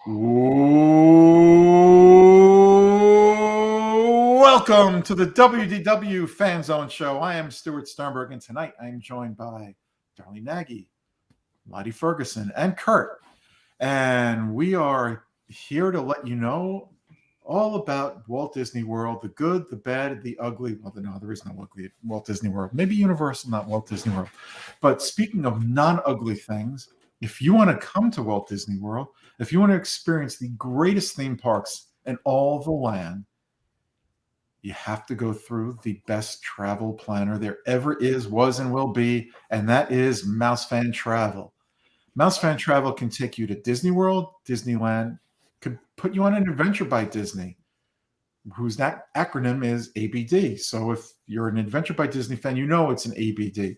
Welcome to the WDW Fan Zone Show. I am Stuart Sternberg, and tonight I am joined by Darlene Nagy, Lottie Ferguson, and Kurt. And we are here to let you know all about Walt Disney World, the good, the bad, the ugly. Well, no, there is no ugly at Walt Disney World. Maybe Universal, not Walt Disney World. But speaking of non-ugly things, if you want to come to Walt Disney World, if you want to experience the greatest theme parks in all the land, you have to go through the best travel planner there ever is, was, and will be, and that is Mouse Fan Travel. Mouse Fan Travel can take you to Disney World, Disneyland, could put you on an adventure by Disney, whose that acronym is ABD. So if you're an Adventure by Disney fan, you know it's an ABD.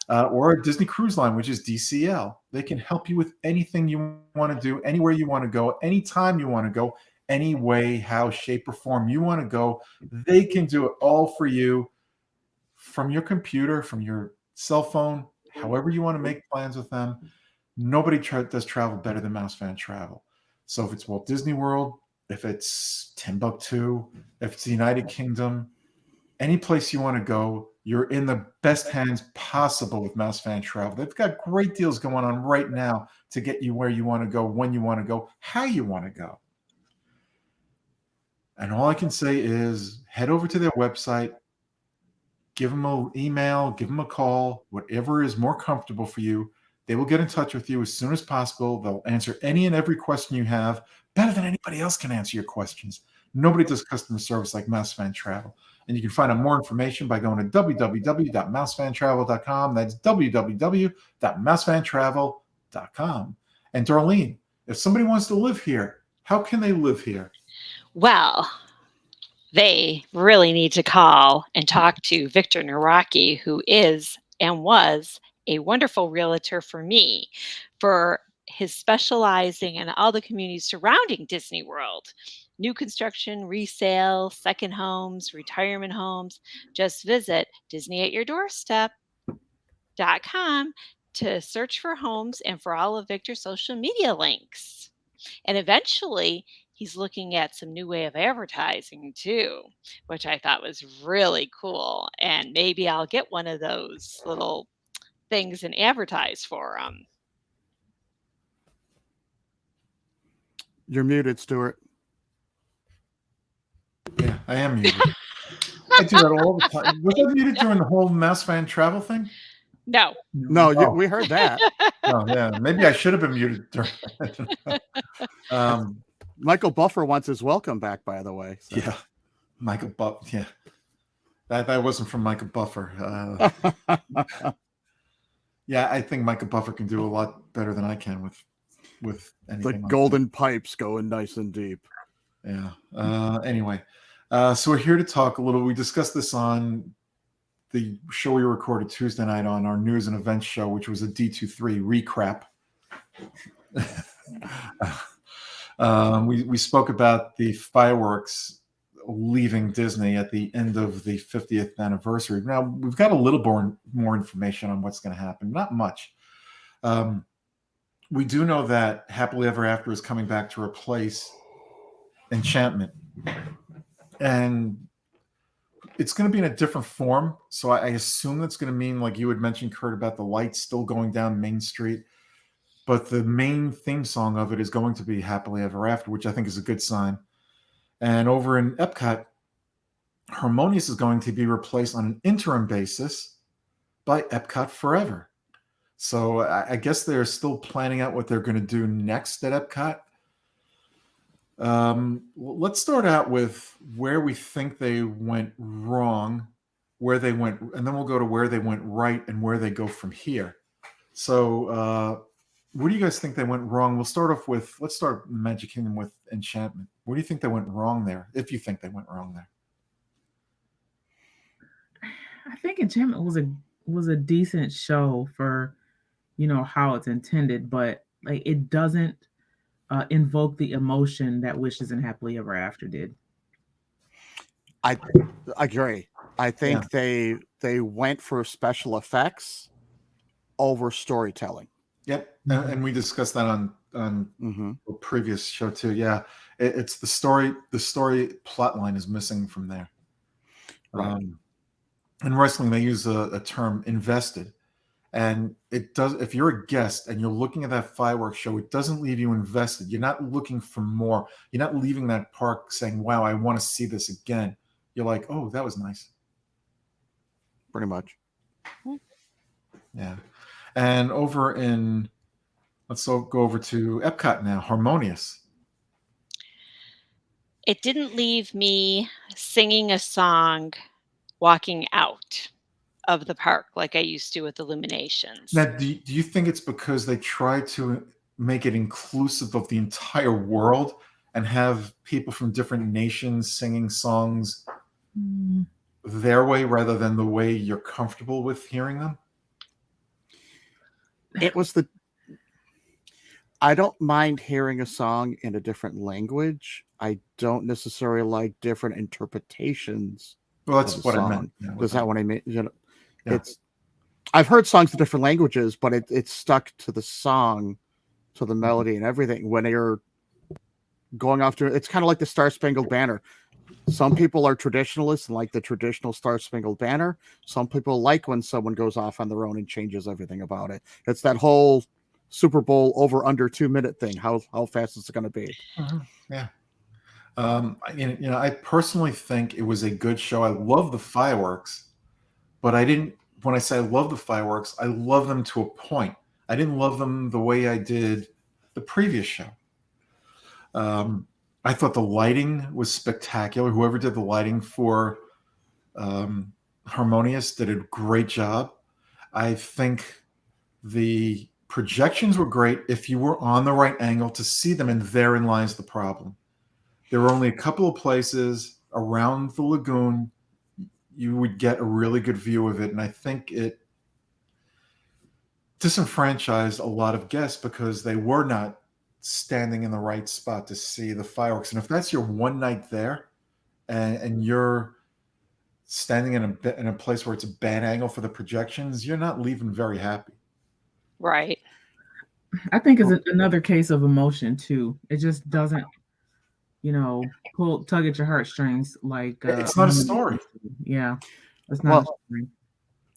Or a Disney Cruise Line, which is DCL. They can help you with anything you want to do, anywhere you want to go, anytime you want to go, any way, how, shape, or form you want to go. They can do it all for you from your computer, from your cell phone, however you want to make plans with them. Nobody does travel better than Mouse Fan Travel. So if it's Walt Disney World, if it's Timbuktu, if it's the United Kingdom, any place you want to go, you're in the best hands possible with Mouse Fan Travel. They've got great deals going on right now to get you where you want to go, when you want to go, how you want to go. And all I can say is head over to their website, give them an email, give them a call, whatever is more comfortable for you. They will get in touch with you as soon as possible. They'll answer any and every question you have better than anybody else can answer your questions. Nobody does customer service like Mouse Fan Travel. And you can find out more information by going to www.mousefantravel.com. That's www.mousefantravel.com. And Darlene, if somebody wants to live here, how can they live here? Well, they really need to call and talk to Victor Naraki, who is and was a wonderful realtor for me, for his specializing in all the communities surrounding Disney World. New construction, resale, second homes, retirement homes. Just visit DisneyAtYourDoorstep.com to search for homes and for all of Victor's social media links. And eventually, he's looking at some new way of advertising too, which I thought was really cool. And maybe I'll get one of those little things and advertise for him. You're muted, Stuart. Yeah, I am muted. I do that all the time. Was I muted during the whole Mouse Fan Travel thing? No. We heard that. Oh, yeah. Maybe I should have been muted during Michael Buffer wants his welcome back, by the way. So. Yeah. Michael Buffer. Yeah. That wasn't from Michael Buffer. Yeah, I think Michael Buffer can do a lot better than I can with anything. The golden pipes going nice and deep. Yeah. Anyway, so we're here to talk a little. We discussed this on the show we recorded Tuesday night on our news and events show, which was a D23 recap. We spoke about the fireworks leaving Disney at the end of the 50th anniversary. Now, we've got a little more information on what's going to happen. Not much. We do know that Happily Ever After is coming back to replace Enchantment. And it's going to be in a different form. So I assume that's going to mean, like you had mentioned, Kurt, about the lights still going down Main Street. But the main theme song of it is going to be Happily Ever After, which I think is a good sign. And over in Epcot, Harmonious is going to be replaced on an interim basis by Epcot Forever. So I guess they're still planning out what they're going to do next at Epcot. Let's start out with where we think they went wrong, where they went, and then we'll go to where they went right and where they go from here. So where do you guys think they went wrong? Let's start Magic Kingdom with Enchantment. Where do you think they went wrong there, if you think they went wrong there? I think Enchantment was a decent show for, how it's intended, but like it doesn't invoke the emotion that Wishes and Happily Ever After did. I agree. I think they went for special effects over storytelling. Yep, and we discussed that on on Mm-hmm. a previous show too. Yeah, it's the story. The story plot line is missing from there. Right. In wrestling, they use a term "invested," and it does. If you're a guest and you're looking at that fireworks show, it doesn't leave you invested. You're not looking for more. You're not leaving that park saying, "Wow, I want to see this again." You're like, "Oh, that was nice." Pretty much. Yeah. And over in, let's go over to Epcot now, Harmonious. It didn't leave me singing a song walking out of the park like I used to with Illuminations. Now, do you think it's because they try to make it inclusive of the entire world and have people from different nations singing songs their way rather than the way you're comfortable with hearing them? It was the. I don't mind hearing a song in a different language. I don't necessarily like different interpretations. Well, that's of the what I song. meant. Yeah, Is that what I mean? You know, Yeah. it's. I've heard songs in different languages, but it's stuck to the song, to the melody and everything. When you're going off to, it's kind of like the Star Spangled Banner. Some people are traditionalists and like the traditional Star Spangled Banner. Some people like when someone goes off on their own and changes everything about it. It's that whole Super Bowl over under 2-minute thing. How fast is it going to be? Yeah. I personally think it was a good show. I love the fireworks, but I didn't. When I say I love the fireworks, I love them to a point. I didn't love them the way I did the previous show. I thought the lighting was spectacular. Whoever did the lighting for Harmonious did a great job. I think the projections were great if you were on the right angle to see them, and therein lies the problem. There were only a couple of places around the lagoon you would get a really good view of it, and I think it disenfranchised a lot of guests because they were not standing in the right spot to see the fireworks. And if that's your one night there, and you're standing in a place where it's a bad angle for the projections, you're not leaving very happy. Right. I think it's another case of emotion too. It just doesn't, tug at your heartstrings like It's not a story. Yeah, it's not. Well, a story. and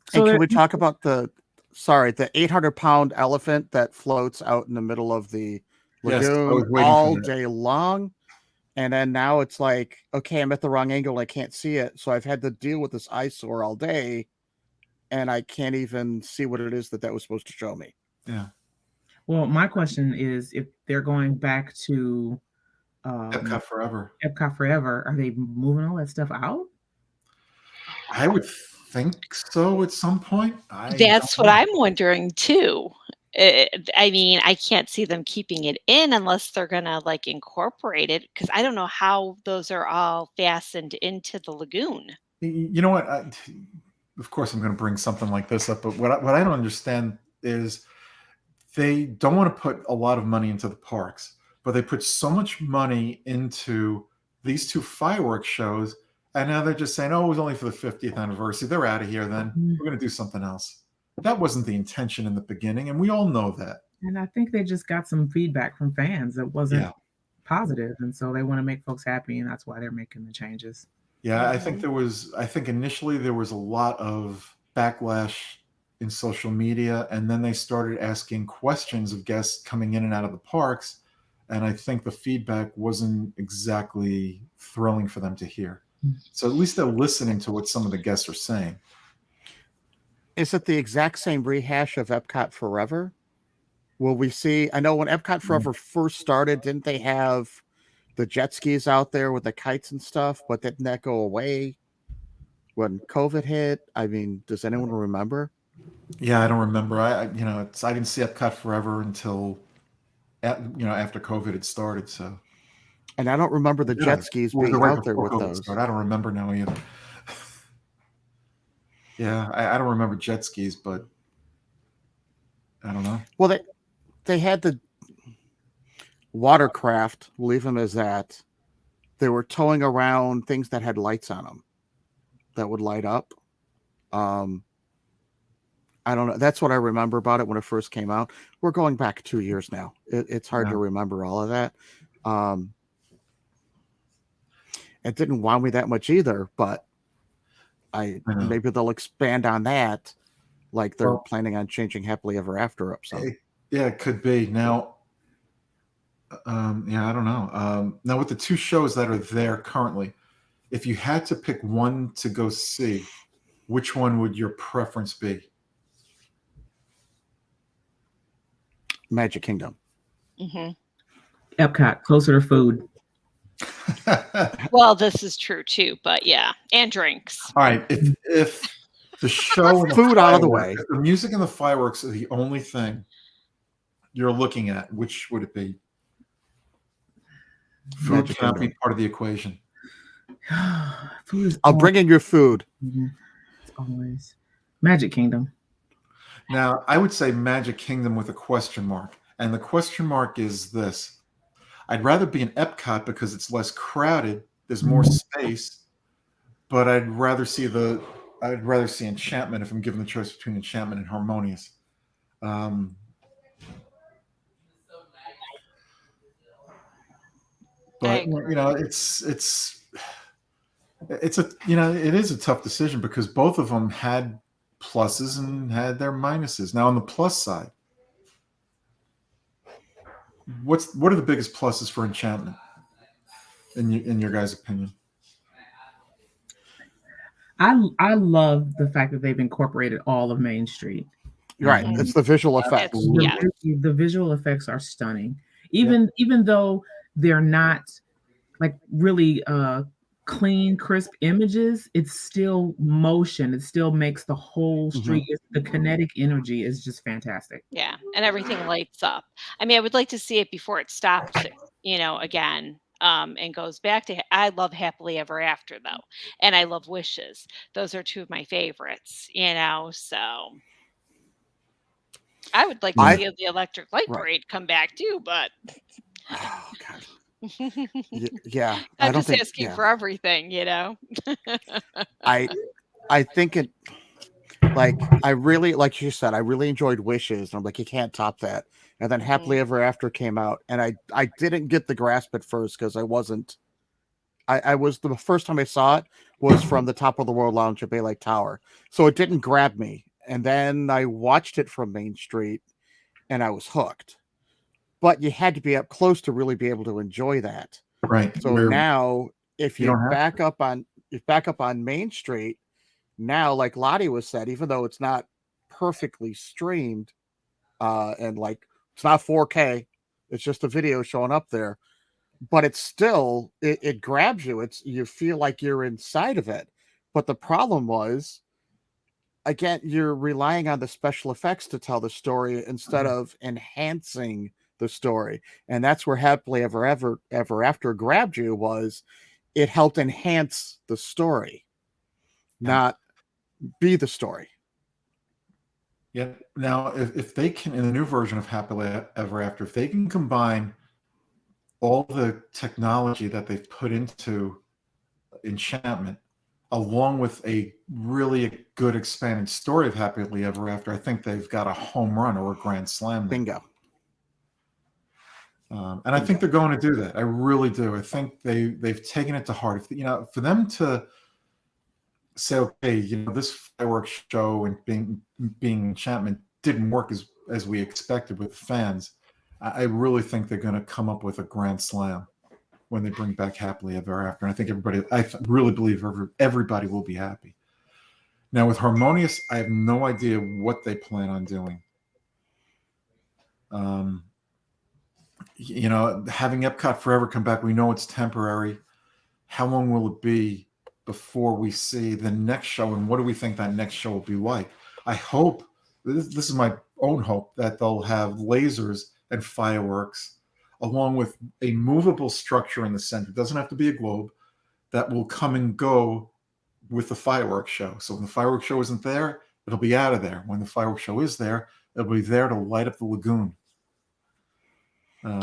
So can we talk about the 800-pound elephant that floats out in the middle of the Yes, I lagoon was waiting for all that. day long? And then now it's like, okay, I'm at the wrong angle. I can't see it. So I've had to deal with this eyesore all day, and I can't even see what it is that was supposed to show me. Yeah. Well, my question is, if they're going back to Epcot Forever. Epcot Forever, are they moving all that stuff out? I would think so at some point. That's what I'm wondering too. I mean, I can't see them keeping it in unless they're gonna like incorporate it because I don't know how those are all fastened into the lagoon. You know what? Of course, I'm going to bring something like this up, but what I don't understand is they don't want to put a lot of money into the parks, but they put so much money into these two fireworks shows, and now they're just saying, "Oh, it was only for the 50th anniversary. They're out of here. Then we're going to do something else." That wasn't the intention in the beginning, and we all know that. And I think they just got some feedback from fans that wasn't positive, and so they want to make folks happy, and that's why they're making the changes. Yeah, I think initially there was a lot of backlash in social media, and then they started asking questions of guests coming in and out of the parks, and I think the feedback wasn't exactly thrilling for them to hear. So at least they're listening to what some of the guests are saying. Is it the exact same rehash of Epcot Forever? Will we see? I know when Epcot Forever first started, didn't they have the jet skis out there with the kites and stuff? But didn't that go away when COVID hit? I mean, does anyone remember? Yeah, I don't remember. I didn't see Epcot Forever until after COVID had started. So, and I don't remember the jet skis being out there with those. I don't remember now either. Yeah, I don't remember jet skis, but I don't know. Well, they had the watercraft, leave them as that. They were towing around things that had lights on them that would light up. I don't know. That's what I remember about it when it first came out. We're going back 2 years now. It's hard to remember all of that. It didn't wow me that much either, but I know. maybe they'll expand on that, like they're Well, planning on changing Happily Ever After up some. Yeah, it could be. Now, yeah, I don't know. Now, with the two shows that are there currently, if you had to pick one to go see, which one would your preference be? Magic Kingdom. Hmm. Epcot, closer to food. Well, this is true too, but yeah, and drinks. All right, if the show and the Food out of the fireworks- way. if the music and the fireworks are the only thing you're looking at, which would it be? Food Magic cannot be Kingdom. part of the equation. Food is I'll bring in your food. It's always Magic Kingdom. Now, I would say Magic Kingdom with a question mark. And the question mark is this. I'd rather be in Epcot because it's less crowded, there's more space, but I'd rather see Enchantment if I'm given the choice between Enchantment and Harmonious. But you know, it is a tough decision because both of them had pluses and had their minuses. Now, on the plus side, what are the biggest pluses for Enchantment in your guys' opinion? I love the fact that they've incorporated all of Main Street. Right. Mhm. It's the visual effects. Yeah. The visual effects are stunning. Even though they're not like really clean, crisp images, it's still motion. It still makes the whole street. The kinetic energy is just fantastic. Yeah, and everything lights up. I mean, I would like to see it before it stops, again, and goes back to. I love Happily Ever After though, and I love Wishes. Those are two of my favorites. So I would like to see the Electric Light Parade come back too, but oh god. Yeah, I'm just asking for everything, I think it, like, I really, like you said, I really enjoyed Wishes, and I'm like, you can't top that. And then Happily Ever After came out, and I didn't get the grasp at first because I was the first time I saw it was from the Top of the World Lounge at Bay Lake Tower, so it didn't grab me. And then I watched it from Main Street, and I was hooked. But you had to be up close to really be able to enjoy that. Right. So now, if you back up on Main Street, now, like Lottie was said, even though it's not perfectly streamed, and like it's not 4K, it's just a video showing up there, but it's still it grabs you. You feel like you're inside of it. But the problem was, again, you're relying on the special effects to tell the story instead of enhancing the story. And that's where Happily Ever After grabbed you, was it helped enhance the story, not be the story. Yeah. Now, if they can, in the new version of Happily Ever After, if they can combine all the technology that they've put into Enchantment, along with a really good expanded story of Happily Ever After, I think they've got a home run or a grand slam. Bingo. And I think they're going to do that. I really do. I think they've taken it to heart. For them to say, okay, this fireworks show and being Enchantment didn't work as we expected with fans, I really think they're going to come up with a grand slam when they bring back Happily Ever After. And I think I really believe everybody will be happy. Now with Harmonious, I have no idea what they plan on doing. Having Epcot Forever come back, we know it's temporary. How long will it be before we see the next show, and what do we think that next show will be like? I hope, this is my own hope, that they'll have lasers and fireworks along with a movable structure in the center. It doesn't have to be a globe, that will come and go with the fireworks show. So when the fireworks show isn't there, it'll be out of there. When the fireworks show is there, it'll be there to light up the lagoon.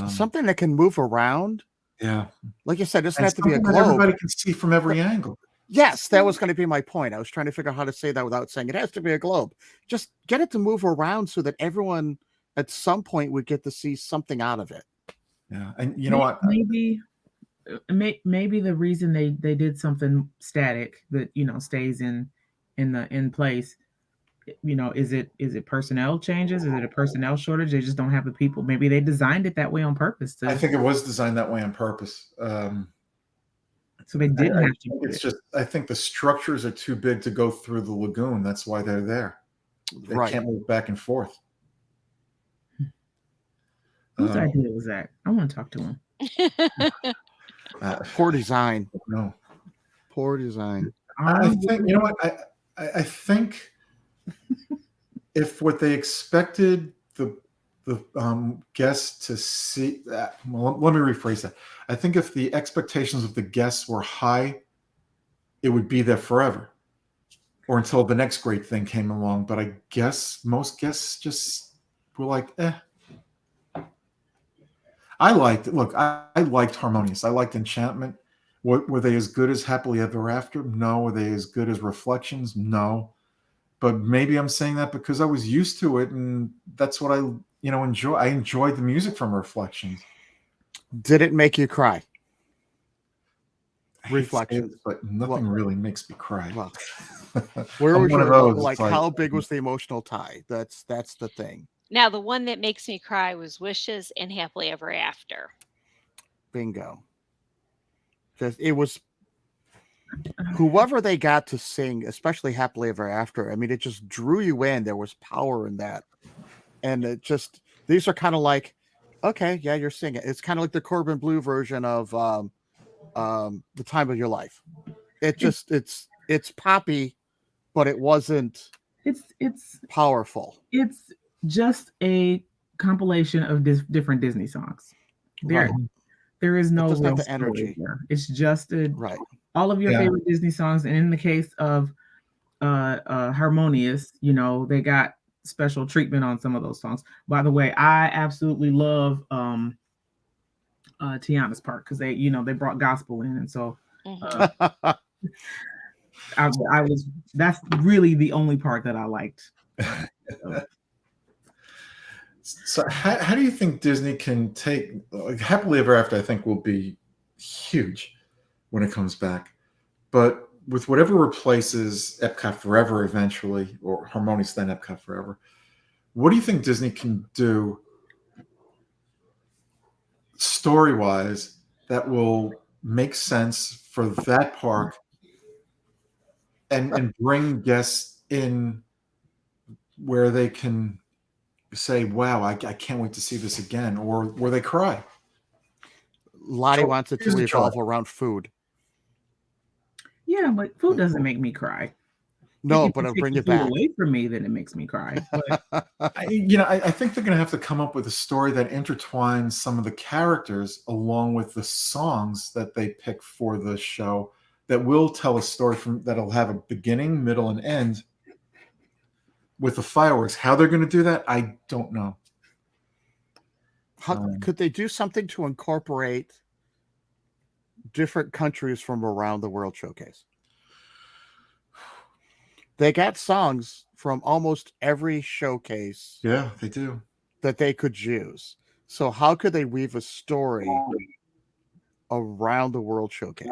Something that can move around. Yeah. Like you said, it doesn't have to be a globe. Everybody can see from every angle. Yes, that was going to be my point. I was trying to figure out how to say that without saying it has to be a globe. Just get it to move around so that everyone at some point would get to see something out of it. Yeah, and you know what? Maybe the reason they did something static that stays in place, is it personnel changes? Is it a personnel shortage? They just don't have the people. Maybe they designed it that way on purpose I to, think it was designed that way on purpose. so they didn't have to. It's just I think the structures are too big to go through the lagoon. That's why they're there. They Right. can't move back and forth. Whose idea was that? I want to talk to him. Poor design. No. Poor design. I think you know what I think if what they expected the guests to see that, well, let me rephrase that. I think if the expectations of the guests were high, it would be there forever, or until the next great thing came along. But I guess most guests just were like, eh. I liked Harmonious. I liked Enchantment. Were they as good as Happily Ever After? No. Were they as good as Reflections? No. But maybe I'm saying that because I was used to it, and that's what I enjoy. I enjoyed the music from Reflections. Did it make you cry? I hate to say Reflections. this, but nothing really makes me cry. Well, where I'm was one of your, those, like it's how big was the emotional tie? That's the thing. Now, the one that makes me cry was Wishes and Happily Ever After. Bingo. Because it was whoever they got to sing, especially Happily Ever After. I mean, it just drew you in. There was power in that. And it just, these are kind of like, okay, yeah, you're singing. It's kind of like the Corbin Blue version of The Time of Your Life. It just, it's poppy, but it wasn't It's powerful. It's just a compilation of different Disney songs. Right. There is no doesn't have real the energy there. It's just right. All of your favorite Disney songs, and in the case of Harmonious, they got special treatment on some of those songs. By the way, I absolutely love Tiana's part because they brought gospel in, and so I was that's really the only part that I liked. So how do you think Disney can take Happily Ever After? I think will be huge when it comes back, but with whatever replaces Epcot Forever eventually, or Harmonious then Epcot Forever, what do you think Disney can do story-wise that will make sense for that park and bring guests in where they can say, wow, I can't wait to see this again, or where they cry? Lottie wants it to revolve around food. Yeah, but food doesn't make me cry. No, but it'll bring you back. Away from me, then it makes me cry. But I think they're going to have to come up with a story that intertwines some of the characters along with the songs that they pick for the show that will tell a story that'll have a beginning, middle, and end with the fireworks. How they're going to do that, I don't know. How could they do something to incorporate different countries from around the World Showcase? They got songs from almost every showcase. Yeah, they do. That they could use. So how could they weave a story around the World Showcase?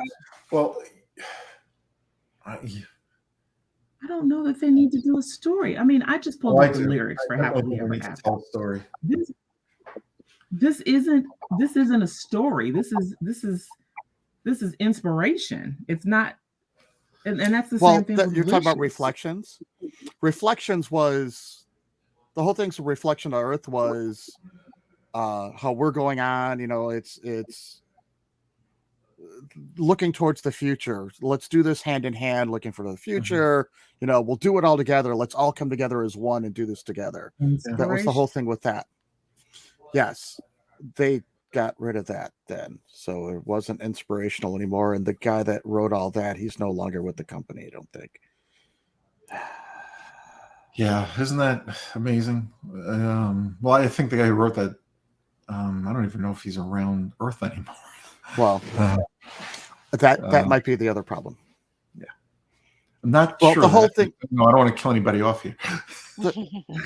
Well, I don't know that they need to do a story. I mean, I just pulled up the lyrics for Happily Ever After. Tell a story. This isn't a story. This is inspiration. It's not. And that's the same thing. You're talking about Reflections. Reflections was the whole thing's a reflection of Earth was how we're going on. It's looking towards the future. Let's do this hand in hand, looking for the future. Mm-hmm. We'll do it all together. Let's all come together as one and do this together. That was the whole thing with that. Yes, they got rid of that then, so it wasn't inspirational anymore, and the guy that wrote all that, he's no longer with the company, I don't think. Yeah, isn't that amazing? Well, I think the guy who wrote that, I don't even know if he's around Earth anymore. Well, that might be the other problem. Yeah. I'm not Well, sure. the whole that. thing- No, I don't want to kill anybody off here.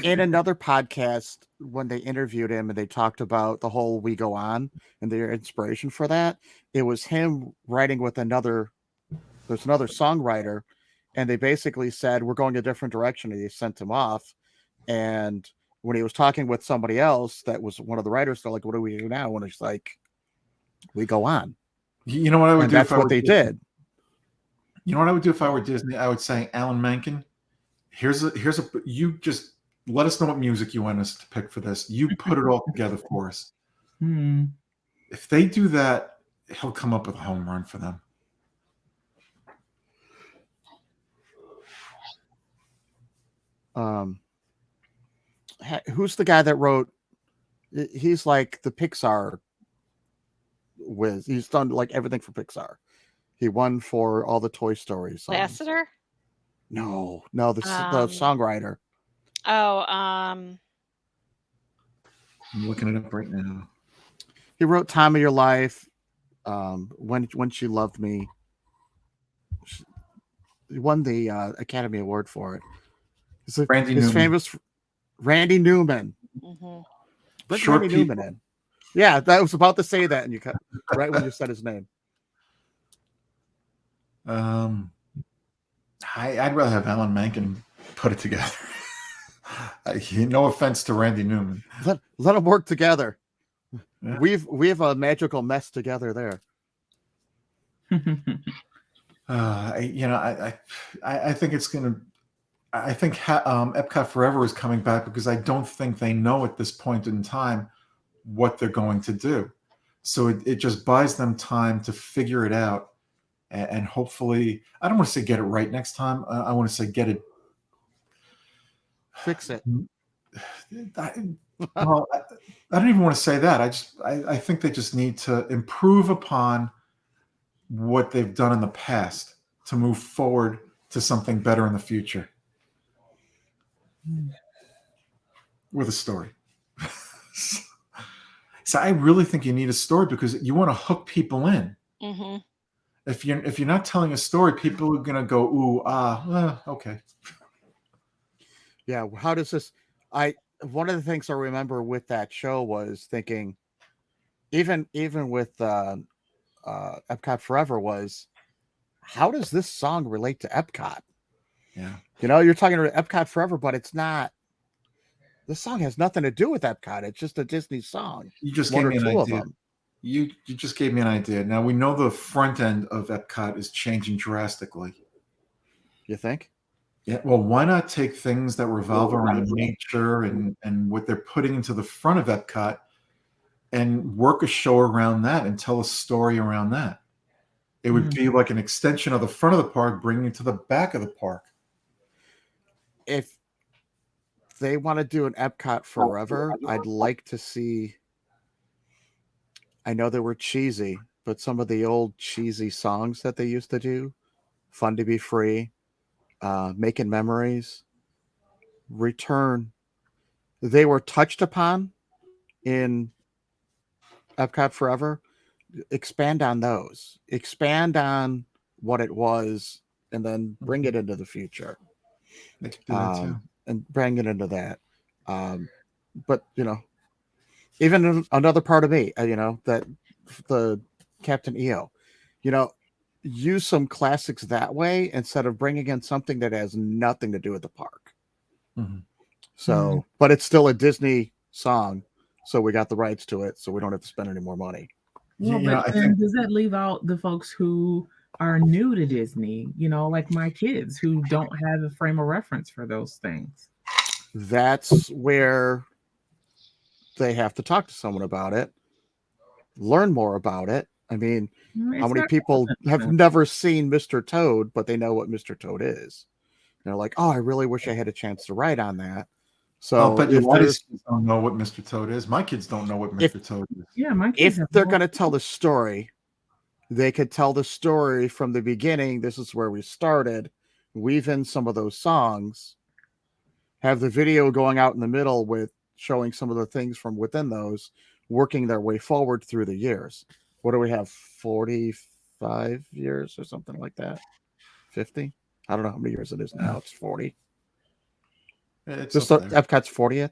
In another podcast, when they interviewed him and they talked about the whole "We Go On" and their inspiration for that, it was him writing with another. There's another songwriter, and they basically said we're going a different direction, and they sent him off. And when he was talking with somebody else, that was one of the writers, they're like, "What do we do now?" And it's like, "We go on." You know what I would And do? that's if I what were they Disney? did. You know what I would do if I were Disney? I would say, Alan Menken, here's a you just let us know what music you want us to pick for this. You put it all together for us. Hmm. If they do that, he'll come up with a home run for them. Who's the guy that wrote? He's like the Pixar whiz. He's done like everything for Pixar. He won for all the Toy Story songs. Lassiter? No, the Um, songwriter. Oh, I'm looking it up right now. He wrote "Time of Your Life," when She Loved Me. He won the Academy Award for it. Randy His Newman. famous Randy Newman. mhm. Bring Short Randy People. Newman in. Yeah, I was about to say that, and you cut right when you said his name. I'd rather have Alan Menken put it together. No offense to Randy Newman. Let them work together. Yeah. We have a magical mess together there. I think it's gonna. I think Epcot Forever is coming back because I don't think they know at this point in time what they're going to do. So it just buys them time to figure it out, and hopefully, I don't want to say get it right next time. I want to say get it. Fix it. I don't even want to say that. I think they just need to improve upon what they've done in the past to move forward to something better in the future with a story. So I really think you need a story because you want to hook people in. Mhm. If you're not telling a story, people are gonna go, ooh, okay. Yeah, how does this? One of the things I remember with that show was thinking, even with Epcot Forever, was how does this song relate to Epcot? Yeah. You're talking about Epcot Forever, but it's not. This song has nothing to do with Epcot. It's just a Disney song. You just One gave or me an two of idea. them. You just gave me an idea. Now we know the front end of Epcot is changing drastically. You think? Yeah, well, why not take things that revolve around nature and what they're putting into the front of Epcot and work a show around that and tell a story around that? It would be like an extension of the front of the park, bringing it to the back of the park. If they want to do an Epcot Forever, I'd like to see. I know they were cheesy, but some of the old cheesy songs that they used to do, "Fun to Be Free," "Making Memories," return. They were touched upon in Epcot Forever. Expand on those. Expand on what it was, and then bring it into the future. They could do that too. And bring it into that. But even another part of me, that the Captain EO, use some classics that way instead of bringing in something that has nothing to do with the park. Mm-hmm. So, but it's still a Disney song, so we got the rights to it, so we don't have to spend any more money. Well, but then does that leave out the folks who are new to Disney? Like my kids who don't have a frame of reference for those things. That's where they have to talk to someone about it, learn more about it. I mean, how many people have never seen Mr. Toad, but they know what Mr. Toad is? They're like, oh, I really wish I had a chance to write on that. So but your kids don't know what Mr. Toad is. My kids don't know what Mr. Toad is. Yeah, my kids. If they're going to tell the story, they could tell the story from the beginning. This is where we started. Weave in some of those songs. Have the video going out in the middle with showing some of the things from within those, working their way forward through the years. What do we have? 45 years or something like that? 50? I don't know how many years it is now. It's 40. It's This up there. Epcot's 40th.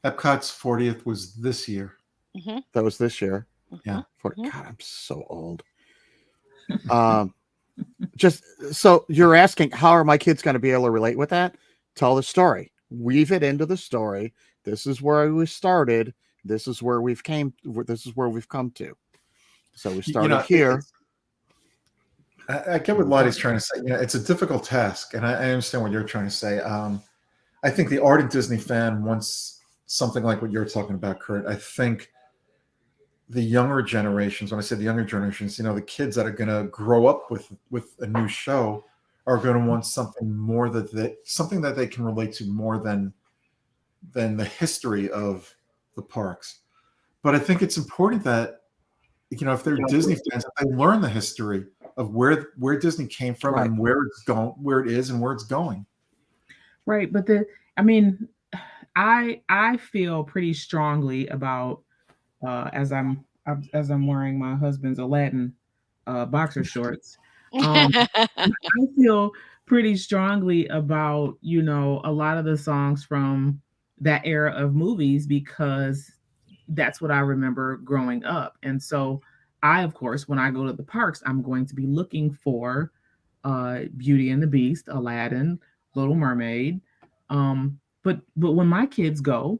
Epcot's 40th was this year. Mm-hmm. That was this year. Yeah. 40. God, I'm so old. Just so you're asking, how are my kids going to be able to relate with that? Tell the story. Weave it into the story. This is where we started. This is where we've come to. So we started here. I get what Lottie's trying to say. It's a difficult task, and I understand what you're trying to say. I think the ardent Disney fan wants something like what you're talking about, Kurt. I think the younger generations, when I say the younger generations, the kids that are going to grow up with a new show are going to want something more something that they can relate to more than the history of the parks. But I think it's important that if they're Disney fans, they learn the history of where Disney came from and where it is and where it's going. Right, but I feel pretty strongly about as I'm wearing my husband's Aladdin boxer shorts. I feel pretty strongly about a lot of the songs from that era of movies because that's what I remember growing up. And so I, of course, when I go to the parks, I'm going to be looking for Beauty and the Beast, Aladdin, Little Mermaid. But when my kids go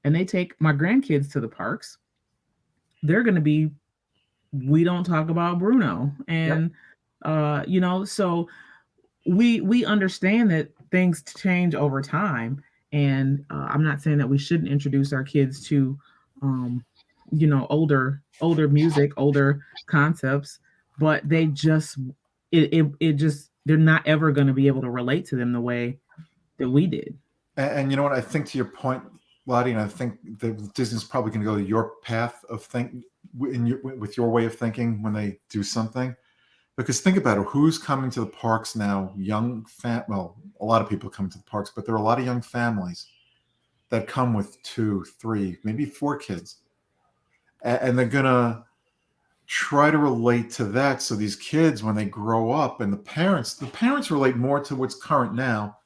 and they take my grandkids to the parks, they're going to be, we don't talk about Bruno. And, so we understand that things change over time. And I'm not saying that we shouldn't introduce our kids to, older music, older concepts, but they just, it just, they're not ever going to be able to relate to them the way that we did. And you know what? I think to your point, Lottie, and I think that Disney's probably going to go your path of thinking with your way of thinking when they do something. Because think about it, who's coming to the parks now? Well, a lot of people come to the parks, but there are a lot of young families that come with 2, 3, maybe 4 kids. And they're going to try to relate to that. So these kids, when they grow up, and the parents relate more to what's current now,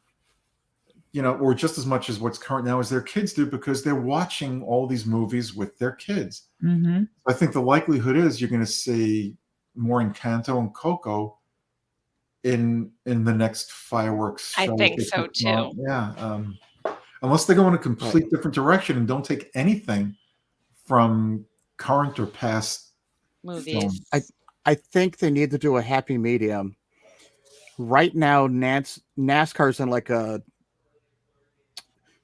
or just as much as what's current now as their kids do, because they're watching all these movies with their kids. Mm-hmm. I think the likelihood is you're going to see more Encanto and Coco in the next fireworks show. I think so too. Yeah. Unless they go in a complete different direction and don't take anything from current or past movies. films. I think they need to do a happy medium. Right now, NASCAR's in like a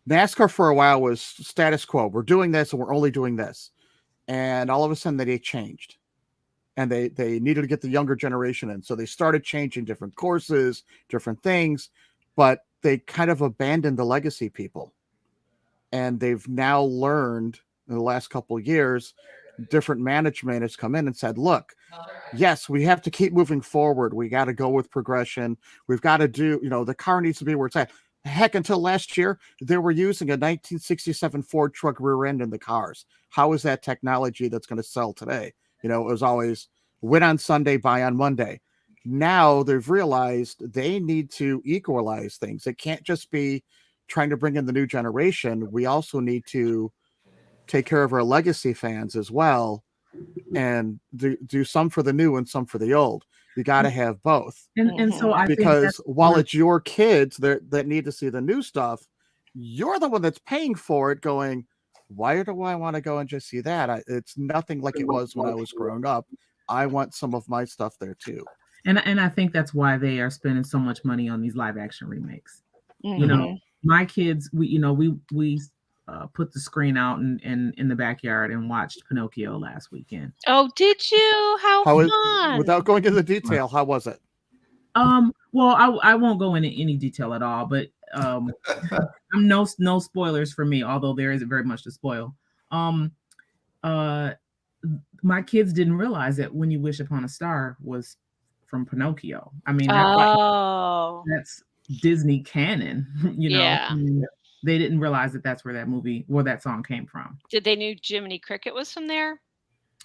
NASCAR for a while was status quo. We're doing this and we're only doing this. And all of a sudden they changed. And they needed to get the younger generation in. So they started changing different courses, different things, but they kind of abandoned the legacy people. And they've now learned in the last couple of years, different management has come in and said, look, yes, we have to keep moving forward. We got to go with progression. We've got to do, the car needs to be where it's at. Heck, until last year, they were using a 1967 Ford truck rear end in the cars. How is that technology that's going to sell today? It was always win on Sunday, buy on Monday. Now they've realized they need to equalize things. It can't just be trying to bring in the new generation. We also need to take care of our legacy fans as well and do some for the new and some for the old. You got to have both. And so I because while it's your kids that need to see the new stuff, you're the one that's paying for it going, why do I want to go and just see that? It's nothing like it was when I was growing up. I want some of my stuff there too. And I think that's why they are spending so much money on these live action remakes. Mm-hmm. My kids, we put the screen out in the backyard and watched Pinocchio last weekend. Oh, did you? How fun! Without going into the detail, how was it? Well, I won't go into any detail at all, but I'm no spoilers for me, although there isn't very much to spoil. My kids didn't realize that When You Wish Upon a Star was from Pinocchio. I mean, that's Disney canon, Yeah. They didn't realize that that's where that song came from. Did they knew Jiminy Cricket was from there?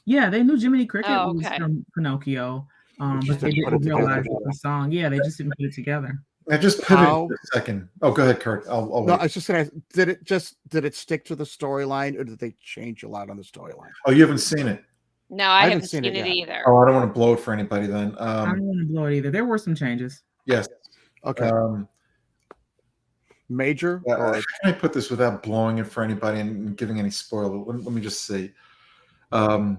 Yeah, they knew Jiminy Cricket was from Pinocchio. just But they didn't put didn't it together. realize the song. Yeah, they just didn't put it together. I just pivoted How- for a second. Oh, go ahead, Kurt. I'll No, wait. I was just gonna. Did it stick to the storyline, or did they change a lot on the storyline? Oh, you haven't seen it? No, I haven't haven't seen seen it it yet. either. Oh, I don't want to blow it for anybody then. I don't want to blow it either. There were some changes. Yes. Okay, major or How can I put this without blowing it for anybody and giving any spoiler? Let me just see. I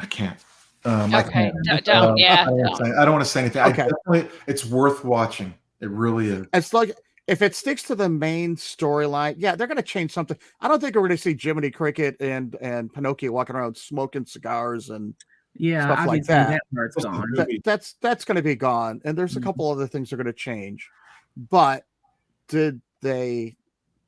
can't. I Okay, can't. don't. Yeah, I don't want to say anything. Okay. It's worth watching. It really is. it's like if it sticks to the main storyline, yeah, they're gonna change something. I don't think we're gonna see Jiminy Cricket and Pinocchio walking around smoking cigars and Yeah, stuff like obviously that. part's Just the gone. movie. That's going to be gone, and there's a Mhm. couple other things that are going to change. But did they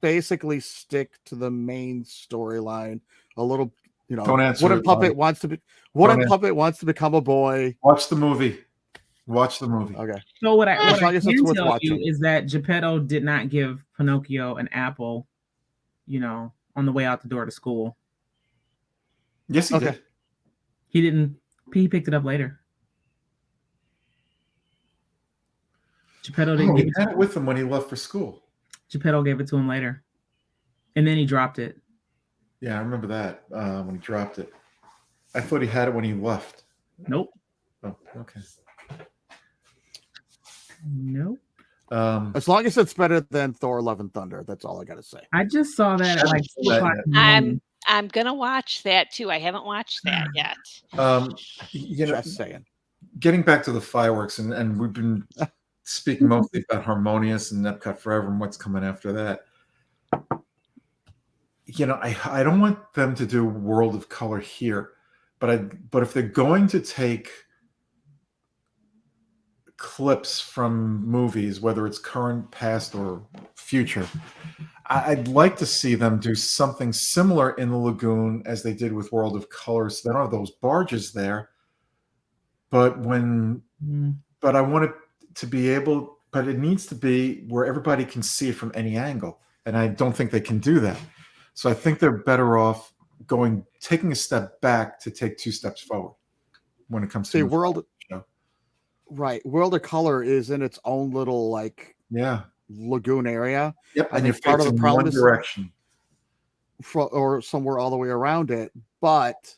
basically stick to the main storyline a little? You know, Don't answer Wooden it, Puppet Lonnie. wants to be Don't answer. Puppet wants to become a boy. Watch the movie. Watch the movie. Okay, So what I As long can as it's worth tell you watching. is that Geppetto did not give Pinocchio an apple, on the way out the door to school. Yes, he Okay. did. He didn't. He picked it up later. Geppetto didn't Oh, give he it to had it him. with him when he left for school. Geppetto gave it to him later, and then he dropped it. Yeah, I remember that when he dropped it. I thought he had it when he left. Nope. Oh, okay. Nope. As long as it's better than Thor: Love and Thunder, that's all I got to say. I just saw that at like 2 o'clock in the I'm morning. I'm gonna watch that too. I haven't watched that yet. Just saying. Getting back to the fireworks, and we've been speaking mostly about Harmonious and Epcot Forever and what's coming after that. I don't want them to do World of Color here, but if they're going to take clips from movies, whether it's current, past, or future, I'd like to see them do something similar in the lagoon as they did with World of Color. So they don't have those barges there, but I want it to be able, but it needs to be where everybody can see it from any angle, and I don't think they can do that. So I think they're better off taking a step back to take 2 steps forward when it comes to See, the World show. Right, World of Color is in its own little lagoon area. Yep, I and you're think part of the facing problem one is direction. or somewhere all the way around it, but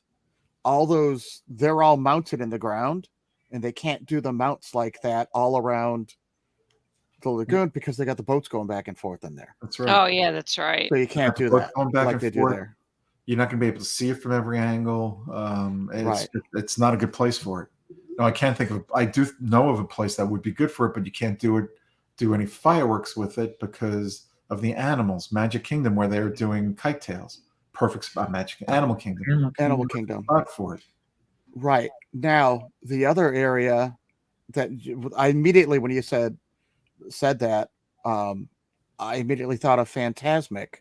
they're all mounted in the ground, and they can't do the mounts like that all around the lagoon because they got the boats going back and forth in there. That's right. Oh yeah, that's right. So you can't do Boats that going back like and they do forth. there. You're not going to be able to see it from every angle. Right. It's not a good place for it. No, I can't think of. I do know of a place that would be good for it, but you can't do any fireworks with it because of the animals. Magic Kingdom, where they're doing kite tails, perfect spot. Animal Kingdom, Animal Kingdom. spot for it. Right. Now, the other area that I immediately, when you said that, I immediately thought of Fantasmic.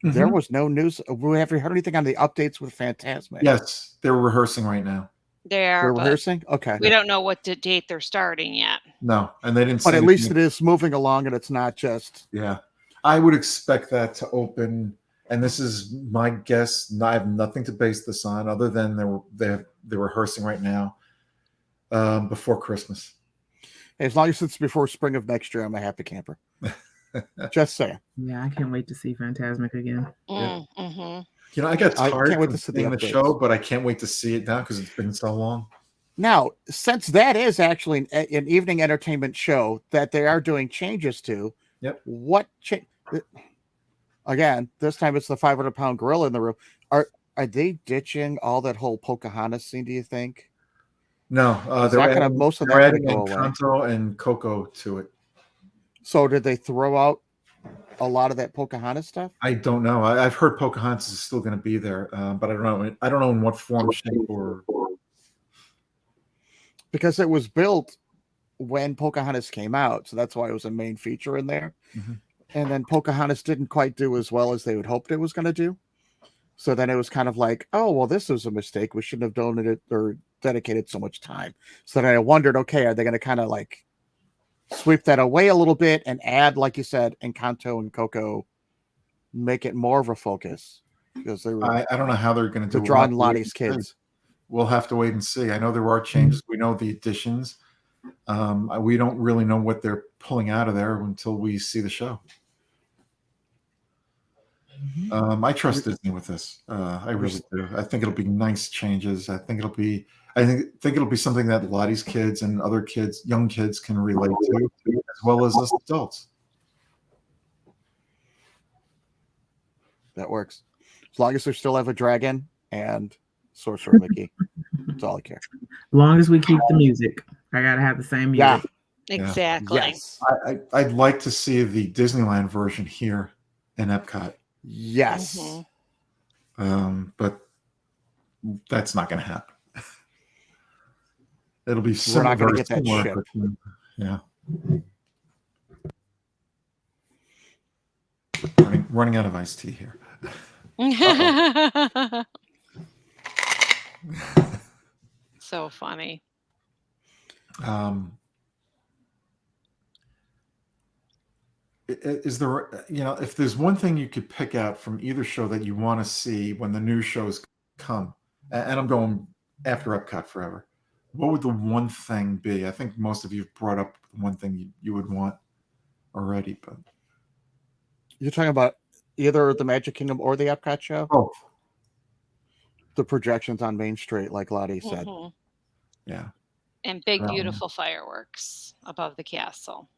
There Mhm. was no news. Have you heard anything on the updates with Fantasmic? Yes, they're rehearsing right now. They're But rehearsing? Okay. we don't know what date they're starting yet. No, and they didn't. But say at least anything. it is moving along, and it's not just. Yeah, I would expect that to open, and this is my guess. I have nothing to base this on other than they're rehearsing right now before Christmas. As long as it's before spring of next year, I'm a happy camper. Just saying. Yeah, I can't wait to see Fantasmic again. Yeah. Mm-hmm. I got tired can't wait from to see the seeing the updates. show, but I can't wait to see it now because it's been so long. Now, since that is actually an evening entertainment show that they are doing changes to, Yep. What again? This time it's the 500-pound gorilla in the room. Are they ditching all that whole Pocahontas scene? Do you think? No, Is that gonna- most of that adding gonna go away? Encanto and Coco to it. So did they throw out a lot of that Pocahontas stuff? I don't know. I've heard Pocahontas is still going to be there, but I don't know. I don't know in what form, shape, or. Because it was built when Pocahontas came out, so that's why it was a main feature in there. Mhm. And then Pocahontas didn't quite do as well as they had hoped it was going to do. So then it was kind of like, oh, well, this was a mistake. We shouldn't have donated or dedicated so much time. So then I wondered, okay, are they going to kind of like sweep that away a little bit and add, like you said, Encanto and Coco, make it more of a focus? Because they were I don't know how they're going to do drawing Lottie's kids. we'll have to wait and see. I know there are changes. We know the additions. We don't really know what they're pulling out of there until we see the show. I trust Disney with this. I really do. I think it'll be nice changes. I think it'll be something that Lottie's kids and other kids, young kids, can relate to, as well as us adults. That works. As long as they still have a dragon and Sorcerer Mickey. That's all I care. As long as we keep the music. I gotta have the same music. Yeah. Exactly. Yes. I'd like to see the Disneyland version here in Epcot. Yes. But that's not going to happen. It'll be We're not going to very get that similar, ship. but, yeah. Running out of iced tea here. So funny. Is there, if there's one thing you could pick out from either show that you want to see when the new shows come, and I'm going after Epcot Forever, what would the one thing be? I think most of you have brought up one thing you would want already, but you're talking about either the Magic Kingdom or the Epcot show? Oh, the projections on Main Street, like Lottie said. Yeah. And big, beautiful fireworks above the castle.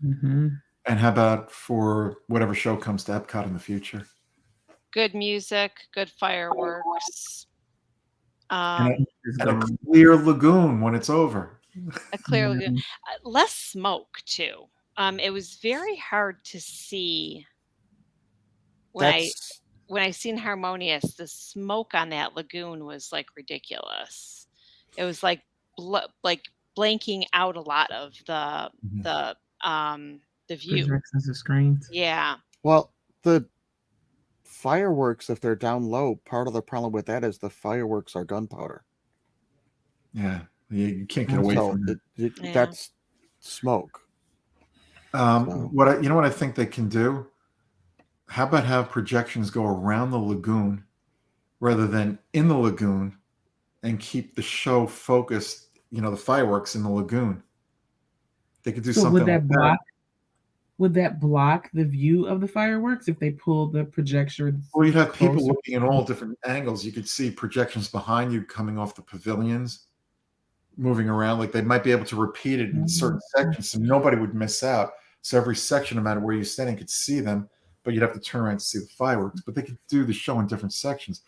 And how about for whatever show comes to Epcot in the future? Good music, good fireworks. And a clear lagoon when it's over. A clear lagoon. Less smoke, too. It was very hard to see when I seen Harmonious. The smoke on that lagoon was like ridiculous. It was like blanking out a lot of the view. Projections of screens. Yeah. Well, the fireworks, if they're down low, part of the problem with that is the fireworks are gunpowder. Yeah, you can't get away from it. That's smoke. What I think they can do? How about have projections go around the lagoon rather than in the lagoon, and keep the show focused? The fireworks in the lagoon. They could do something. Would that block the view of the fireworks if they pulled the projections? Well, you'd have people looking in all different angles. You could see projections behind you coming off the pavilions, moving around. Like they might be able to repeat it in certain sections, so nobody would miss out. So every section, no matter where you're standing, could see them, but you'd have to turn around to see the fireworks. But they could do the show in different sections.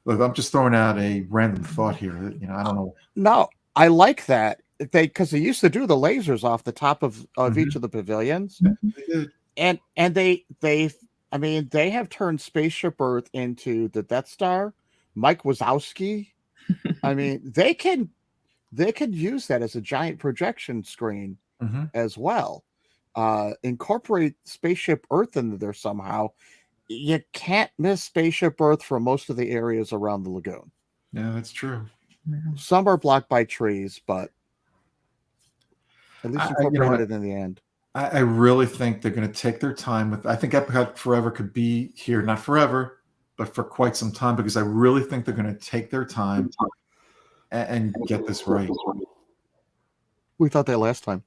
Look, I'm just throwing out a random thought here. I don't know. No, I like that. Because they used to do the lasers off the top of each of the pavilions, and they have turned Spaceship Earth into the Death Star. Mike Wazowski, they can use that as a giant projection screen as well. Incorporate Spaceship Earth into there somehow. You can't miss Spaceship Earth from most of the areas around the lagoon. Yeah, that's true. Some are blocked by trees, but at least incorporate it in the end. I really think they're going to take their time with. I think Epcot Forever could be here, not forever, but for quite some time, because I really think they're going to take their time and get this right. We thought that last time.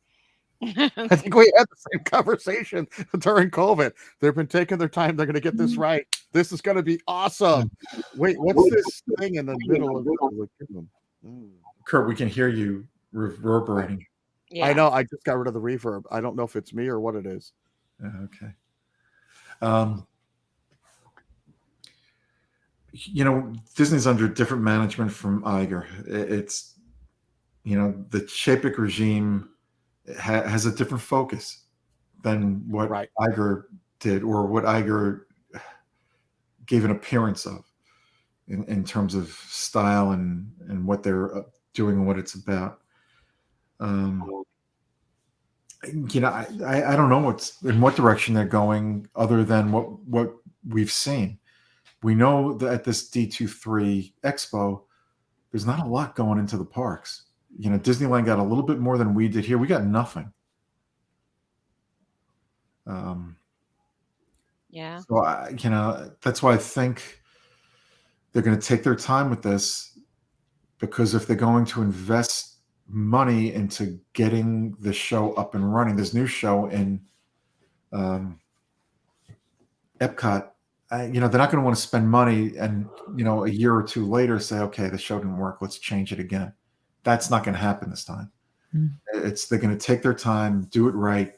I think we had the same conversation during COVID. They've been taking their time. They're going to get this right. This is going to be awesome. Wait, what's this thing in the middle of the lagoon? Kurt, we can hear you reverberating. Yeah. I know. I just got rid of the reverb. I don't know if it's me or what it is. Okay. Disney's under different management from Iger. It's, the Chapek regime has a different focus than what Iger did, or what Iger gave an appearance of in terms of style and what they're doing and what it's about. I don't know in what direction they're going, other than what we've seen. We know that at this D23 Expo, there's not a lot going into the parks. Disneyland got a little bit more than we did here. We got nothing. Yeah. So that's why I think they're going to take their time with this. because if they're going to invest money into getting the show up and running, this new show in Epcot, they're not going to want to spend money and, a year or two later say, okay, the show didn't work, let's change it again. That's not going to happen this time. They're going to take their time, do it right.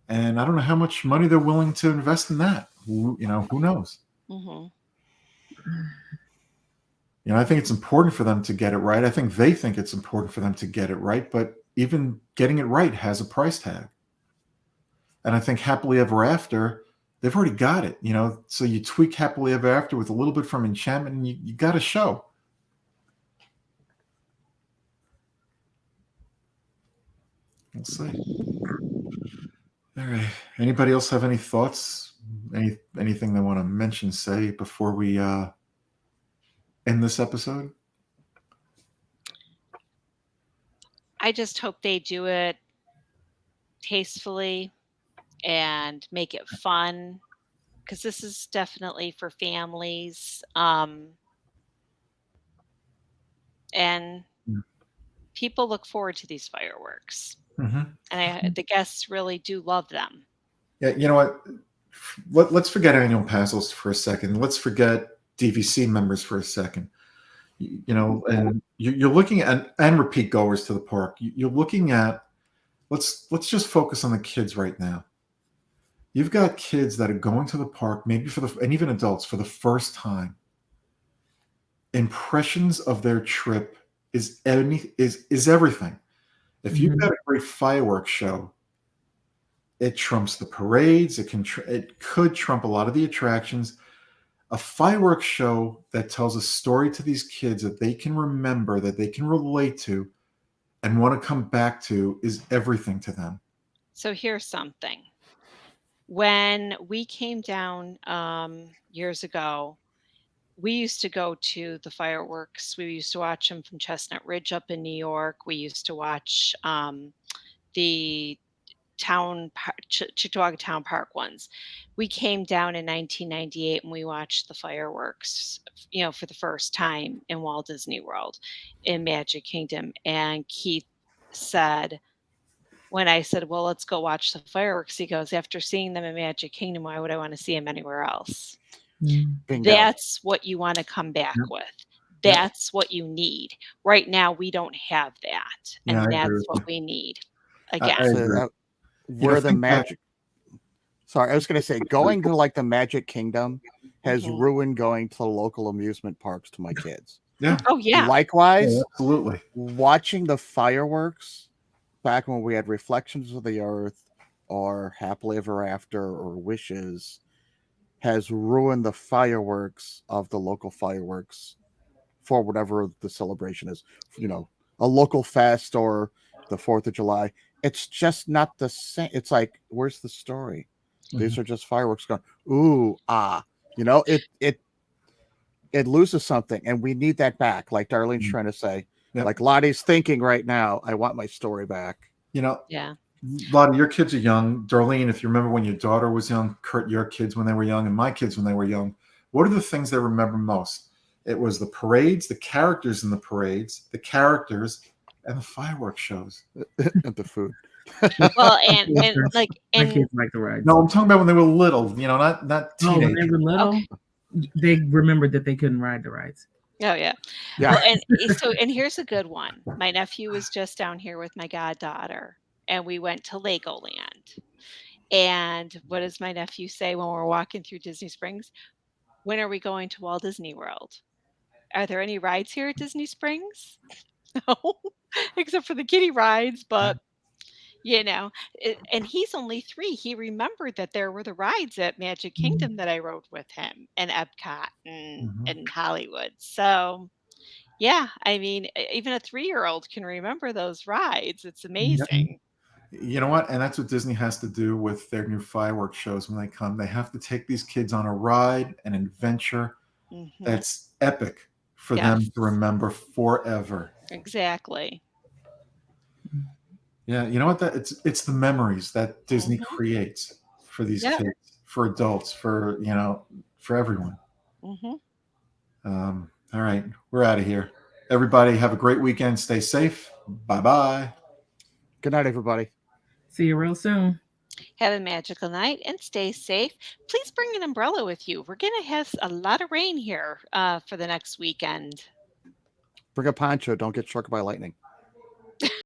And I don't know how much money they're willing to invest in that. Who knows? I think it's important for them to get it right. I think they think it's important for them to get it right, but even getting it right has a price tag. And I think Happily Ever After, they've already got it, so you tweak Happily Ever After with a little bit from Enchantment and you got a show. Let's see. All right. Anybody else have any thoughts? Anything they want to mention, say, before we end this episode? I just hope they do it tastefully and make it fun, because this is definitely for families. And people look forward to these fireworks. And the guests really do love them. Yeah, you know what? Let's forget annual passes for a second. Let's forget DVC members for a second. And you're looking at and repeat goers to the park. You're looking at let's just focus on the kids right now. You've got kids that are going to the park, maybe and even adults for the first time. Impressions of their trip is everything. If you've got a great fireworks show, it trumps the parades. It could trump a lot of the attractions. A fireworks show that tells a story to these kids that they can remember, that they can relate to, and want to come back to is everything to them. So here's something. When we came down years ago, we used to go to the fireworks. We used to watch them from Chestnut Ridge up in New York. We used to watch the Cheektowaga Town Park ones. We came down in 1998 and we watched the fireworks, for the first time in Walt Disney World in Magic Kingdom. And Keith said, when I said, well, let's go watch the fireworks, he goes, after seeing them in Magic Kingdom, why would I want to see them anywhere else? Bingo. That's what you want to come back with. That's what you need. Right now, we don't have that. And that's what we need. Again. Where the magic. Sorry, I was going to say, going to like the Magic Kingdom has ruined going to the local amusement parks to my kids. Yeah. Oh, yeah. Likewise, absolutely. Watching the fireworks back when we had Reflections of the Earth or Happily Ever After or Wishes has ruined the fireworks of the local fireworks for whatever the celebration is. A local fest or the 4th of July. It's just not the same. It's like, where's the story? These are just fireworks going, ooh, ah. It loses something, and we need that back. Like Darlene's trying to say. Yep. Like Lottie's thinking right now, I want my story back. Yeah. Lottie, your kids are young. Darlene, if you remember when your daughter was young, Kurt, your kids when they were young, and my kids when they were young, what are the things they remember most? It was the parades, the characters in the parades, the characters, and the fireworks shows. And the food. Well, and my kids like the rides. No, I'm talking about when they were little, not teenage. When they were little, they remembered that they couldn't ride the rides. Oh, yeah. Well, and here's a good one. My nephew was just down here with my goddaughter, and we went to Legoland. And what does my nephew say when we're walking through Disney Springs? When are we going to Walt Disney World? Are there any rides here at Disney Springs? No, except for the kiddie rides, but and he's only 3. He remembered that there were the rides at Magic Kingdom that I rode with him, and Epcot and Hollywood. So, yeah, I mean, even a 3-year-old can remember those rides. It's amazing. You know what? And that's what Disney has to do with their new fireworks shows when they come. They have to take these kids on a ride, an adventure that's epic for them to remember forever. Exactly. Yeah, you know what? It's the memories that Disney creates for these kids, for adults, for everyone. All right, we're out of here. Everybody have a great weekend. Stay safe. Bye-bye. Good night, everybody. See you real soon. Have a magical night and stay safe. Please bring an umbrella with you. We're going to have a lot of rain here for the next weekend. Bring a poncho. Don't get struck by lightning.